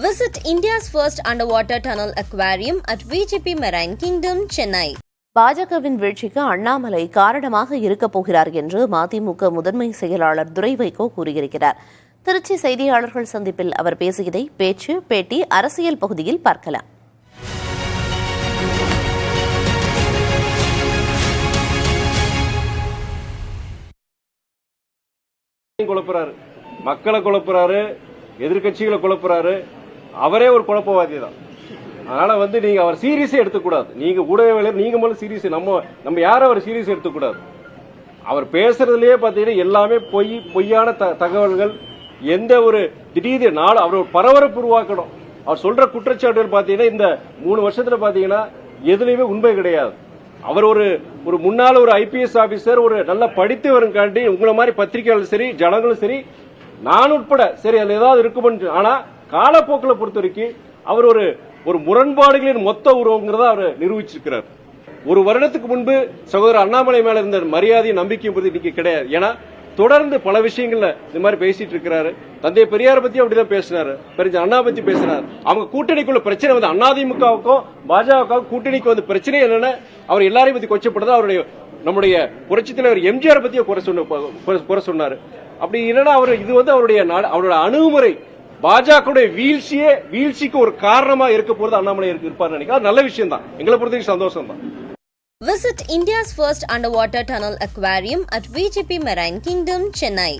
Visit India's first underwater tunnel aquarium at VGP Marine Kingdom, Chennai. பாஜகவின் வீழ்ச்சிக்கு அண்ணாமலை காரணமாக இருக்கப் போகிறார் என்று மதிமுக முதன்மை செயலாளர் துரை வைகோ கூறியிருக்கிறார். திருச்சி செய்தியாளர்கள் சந்திப்பில் அவர் பேசியதை பேட்டி அரசியல் பகுதியில் பார்க்கலாம். மக்களை குழப்புறாரு, எதிர்கட்சிகளை குழப்புறாரு. அவரே ஒரு குழப்பவாதி தான். அதனால நீங்க அவர் சீரியஸே எடுத்துக்கூடாது. நீங்க ஊடகவியலர், நீங்க முதல்ல சீரியஸ், நம்ம யாரும் அவர் சீரியஸ் எடுத்துக்கூடாது. அவர் பேசுறதுலயே பாத்தீங்கன்னா எல்லாமே பொய்யான தகவல்கள். எந்த ஒரு திடீர் நாள் அவர் ஒரு பரபரப்பு உருவாக்கணும். அவர் சொல்ற குற்றச்சாட்டுகள் பாத்தீங்கன்னா இந்த 3 வருஷத்துல பாத்தீங்கன்னா எதுலையுமே உண்மை கிடையாது. அவர் ஒரு முன்னாள் ஒரு IPS ஆபீசர், ஒரு நல்ல படித்தவருக்காண்டி உங்களை மாதிரி பத்திரிகையாளர் சரி, ஜனங்களும் சரி, நான் உட்பட சரி அதுல ஏதாவது இருக்குமென்று. ஆனா காலப்போக்கில் பொறுத்த வரைக்கும் அவர் ஒரு முரண்பாடுகளின் மொத்த உருவங்கிறத அவர் நிரூபிச்சிருக்கிறார். ஒரு வருடத்துக்கு முன்பு சகோதரர் அண்ணாமலை மேல இருந்த மரியாதை நம்பிக்கையும் இன்னைக்கு கிடையாது. ஏன்னா தொடர்ந்து பல விஷயங்கள்ல இந்த மாதிரி பேசிட்டு இருக்கிறாரு. தந்தை பெரியார் பத்தி அப்படிதான் பேசினாரு, பெரிய அண்ணா பத்தி பேசினார். அவங்க கூட்டணிக்குள்ள பிரச்சனை அதிமுகவுக்கும் பாஜகவுக்கும் கூட்டணிக்கு பிரச்சனை என்னன்னு அவர் எல்லாரையும் பத்தி கொச்சப்படுது. நம்முடைய புரட்சித் தலைவர் எம்ஜிஆர் பத்தி குறை சொன்னாரு. அப்படி இல்லைன்னா அவருடைய அணுகுமுறை பாஜக வீழ்ச்சிக்கு ஒரு காரணமா இருக்க போறது அண்ணாமலை இருப்பார் நினைக்கிறேன். நல்ல விஷயம் தான், எங்களை பொறுத்தவரைக்கும் சந்தோஷம் தான். Visit India's first underwater tunnel aquarium at VGP Marine Kingdom, Chennai.